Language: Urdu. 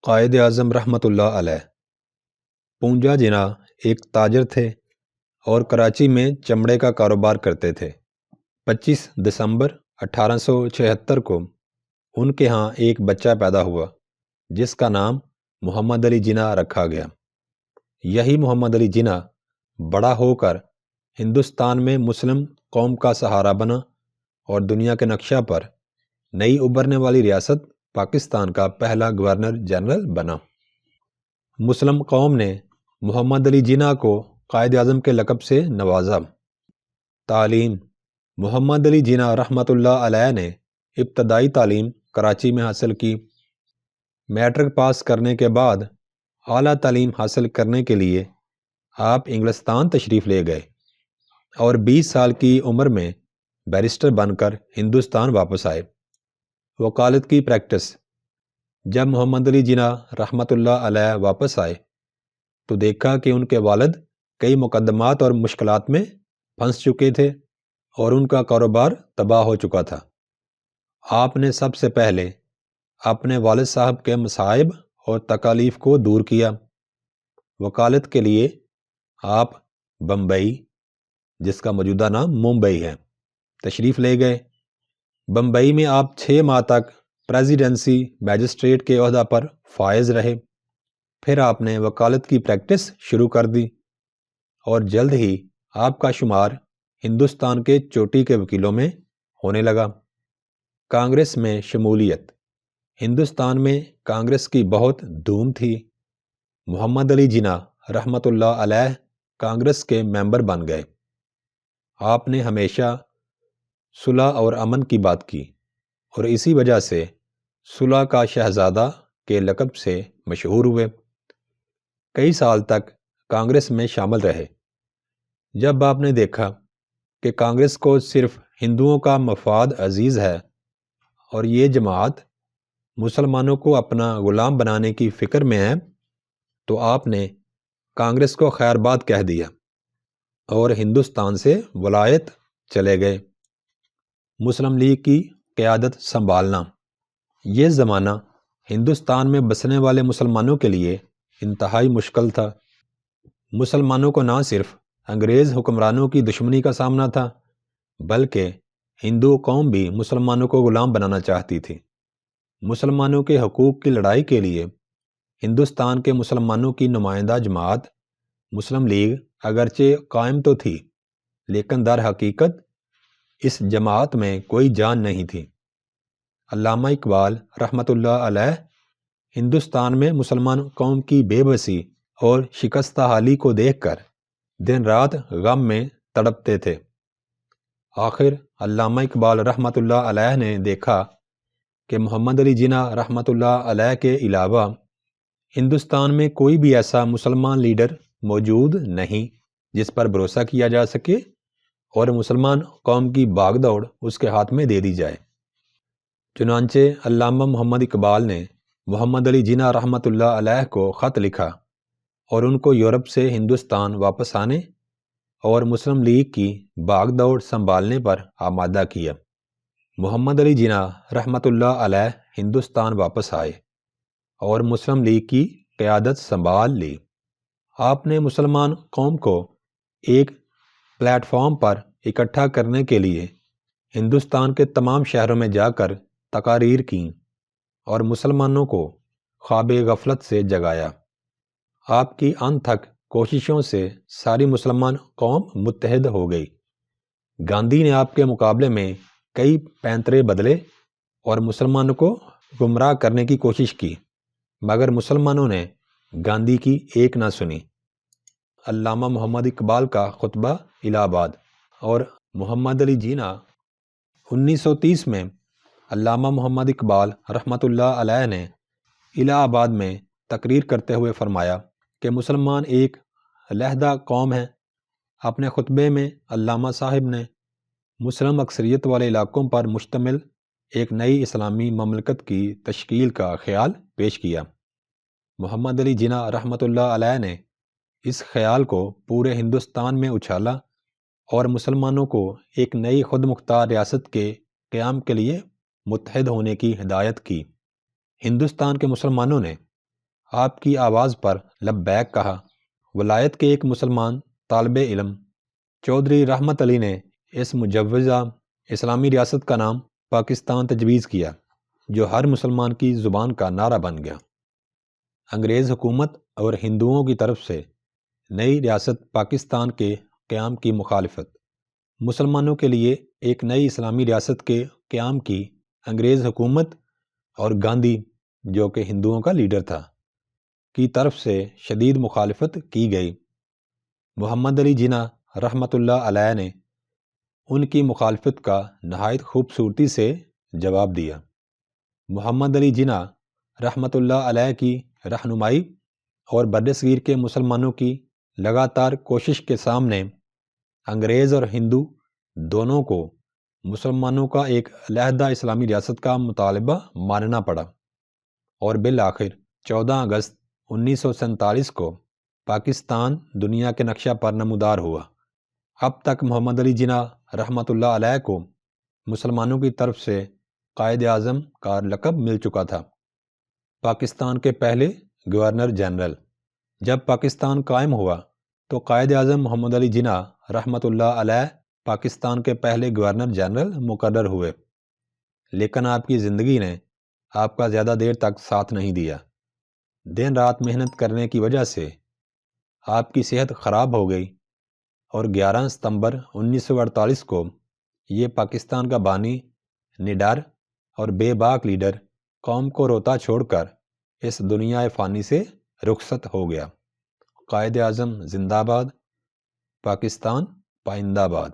قائد اعظم رحمۃ اللہ علیہ پونجا جنا ایک تاجر تھے اور کراچی میں چمڑے کا کاروبار کرتے تھے۔ 25 دسمبر 1876 کو ان کے ہاں ایک بچہ پیدا ہوا جس کا نام محمد علی جناح رکھا گیا۔ یہی محمد علی جناح بڑا ہو کر ہندوستان میں مسلم قوم کا سہارا بنا اور دنیا کے نقشہ پر نئی ابھرنے والی ریاست پاکستان کا پہلا گورنر جنرل بنا۔ مسلم قوم نے محمد علی جناح کو قائد اعظم کے لقب سے نوازا۔ تعلیم: محمد علی جناح رحمۃ اللہ علیہ نے ابتدائی تعلیم کراچی میں حاصل کی۔ میٹرک پاس کرنے کے بعد اعلیٰ تعلیم حاصل کرنے کے لیے آپ انگلستان تشریف لے گئے اور 20 سال کی عمر میں بیرسٹر بن کر ہندوستان واپس آئے۔ وکالت کی پریکٹس: جب محمد علی جناح رحمۃ اللہ علیہ واپس آئے تو دیکھا کہ ان کے والد کئی مقدمات اور مشکلات میں پھنس چکے تھے اور ان کا کاروبار تباہ ہو چکا تھا۔ آپ نے سب سے پہلے اپنے والد صاحب کے مصائب اور تکالیف کو دور کیا۔ وکالت کے لیے آپ بمبئی، جس کا موجودہ نام ممبئی ہے، تشریف لے گئے۔ بمبئی میں آپ 6 ماہ تک پریزیڈنسی میجسٹریٹ کے عہدہ پر فائز رہے۔ پھر آپ نے وکالت کی پریکٹس شروع کر دی اور جلد ہی آپ کا شمار ہندوستان کے چوٹی کے وکیلوں میں ہونے لگا۔ کانگریس میں شمولیت: ہندوستان میں کانگریس کی بہت دھوم تھی۔ محمد علی جناح رحمۃ اللہ علیہ کانگریس کے ممبر بن گئے۔ آپ نے ہمیشہ صلح اور امن کی بات کی اور اسی وجہ سے صلح کا شہزادہ کے لقب سے مشہور ہوئے۔ کئی سال تک کانگریس میں شامل رہے۔ جب آپ نے دیکھا کہ کانگریس کو صرف ہندوؤں کا مفاد عزیز ہے اور یہ جماعت مسلمانوں کو اپنا غلام بنانے کی فکر میں ہے، تو آپ نے کانگریس کو خیر باد کہہ دیا اور ہندوستان سے ولایت چلے گئے۔ مسلم لیگ کی قیادت سنبھالنا: یہ زمانہ ہندوستان میں بسنے والے مسلمانوں کے لیے انتہائی مشکل تھا۔ مسلمانوں کو نہ صرف انگریز حکمرانوں کی دشمنی کا سامنا تھا، بلکہ ہندو قوم بھی مسلمانوں کو غلام بنانا چاہتی تھی۔ مسلمانوں کے حقوق کی لڑائی کے لیے ہندوستان کے مسلمانوں کی نمائندہ جماعت مسلم لیگ اگرچہ قائم تو تھی، لیکن در حقیقت اس جماعت میں کوئی جان نہیں تھی۔ علامہ اقبال رحمۃ اللہ علیہ ہندوستان میں مسلمان قوم کی بے بسی اور شکستہ حالی کو دیکھ کر دن رات غم میں تڑپتے تھے۔ آخر علامہ اقبال رحمۃ اللہ علیہ نے دیکھا کہ محمد علی جناح رحمۃ اللہ علیہ کے علاوہ ہندوستان میں کوئی بھی ایسا مسلمان لیڈر موجود نہیں جس پر بھروسہ کیا جا سکے اور مسلمان قوم کی بھاگ دوڑ اس کے ہاتھ میں دے دی جائے۔ چنانچہ علامہ محمد اقبال نے محمد علی جناح رحمۃ اللہ علیہ کو خط لکھا اور ان کو یورپ سے ہندوستان واپس آنے اور مسلم لیگ کی بھاگ دوڑ سنبھالنے پر آمادہ کیا۔ محمد علی جناح رحمۃ اللہ علیہ ہندوستان واپس آئے اور مسلم لیگ کی قیادت سنبھال لی۔ آپ نے مسلمان قوم کو ایک پلیٹ فارم پر اکٹھا کرنے کے لیے ہندوستان کے تمام شہروں میں جا کر تقاریر کیں اور مسلمانوں کو خواب غفلت سے جگایا۔ آپ کی انتھک کوششوں سے ساری مسلمان قوم متحد ہو گئی۔ گاندھی نے آپ کے مقابلے میں کئی پینترے بدلے اور مسلمانوں کو گمراہ کرنے کی کوشش کی، مگر مسلمانوں نے گاندھی کی ایک نہ سنی۔ علامہ محمد اقبال کا خطبہ الہ آباد اور محمد علی جناح 1930 میں علامہ محمد اقبال رحمۃ اللہ علیہ نے الہ آباد میں تقریر کرتے ہوئے فرمایا کہ مسلمان ایک علیحدہ قوم ہے۔ اپنے خطبے میں علامہ صاحب نے مسلم اکثریت والے علاقوں پر مشتمل ایک نئی اسلامی مملکت کی تشکیل کا خیال پیش کیا۔ محمد علی جناح رحمۃ اللہ علیہ نے اس خیال کو پورے ہندوستان میں اچھالا اور مسلمانوں کو ایک نئی خود مختار ریاست کے قیام کے لیے متحد ہونے کی ہدایت کی۔ ہندوستان کے مسلمانوں نے آپ کی آواز پر لبیک کہا۔ ولایت کے ایک مسلمان طالب علم چودھری رحمت علی نے اس مجوزہ اسلامی ریاست کا نام پاکستان تجویز کیا، جو ہر مسلمان کی زبان کا نعرہ بن گیا۔ انگریز حکومت اور ہندوؤں کی طرف سے نئی ریاست پاکستان کے قیام کی مخالفت۔ مسلمانوں کے لیے ایک نئی اسلامی ریاست کے قیام کی انگریز حکومت اور گاندھی، جو کہ ہندوؤں کا لیڈر تھا، کی طرف سے شدید مخالفت کی گئی۔ محمد علی جناح رحمۃ اللہ علیہ نے ان کی مخالفت کا نہایت خوبصورتی سے جواب دیا۔ محمد علی جناح رحمۃ اللہ علیہ کی رہنمائی اور برصغیر کے مسلمانوں کی لگاتار کوشش کے سامنے انگریز اور ہندو دونوں کو مسلمانوں کا ایک علیحدہ اسلامی ریاست کا مطالبہ ماننا پڑا، اور بالآخر 14 اگست 1947 کو پاکستان دنیا کے نقشہ پر نمودار ہوا۔ اب تک محمد علی جناح رحمۃ اللہ علیہ کو مسلمانوں کی طرف سے قائد اعظم کا لقب مل چکا تھا۔ پاکستان کے پہلے گورنر جنرل۔ جب پاکستان قائم ہوا تو قائد اعظم محمد علی جناح رحمۃ اللہ علیہ پاکستان کے پہلے گورنر جنرل مقرر ہوئے، لیکن آپ کی زندگی نے آپ کا زیادہ دیر تک ساتھ نہیں دیا۔ دن رات محنت کرنے کی وجہ سے آپ کی صحت خراب ہو گئی، اور 11 ستمبر 1948 کو یہ پاکستان کا بانی، نڈر اور بے باک لیڈر قوم کو روتا چھوڑ کر اس دنیا فانی سے رخصت ہو گیا۔ قائد اعظم زندہ باد، پاکستان پائندہ باد۔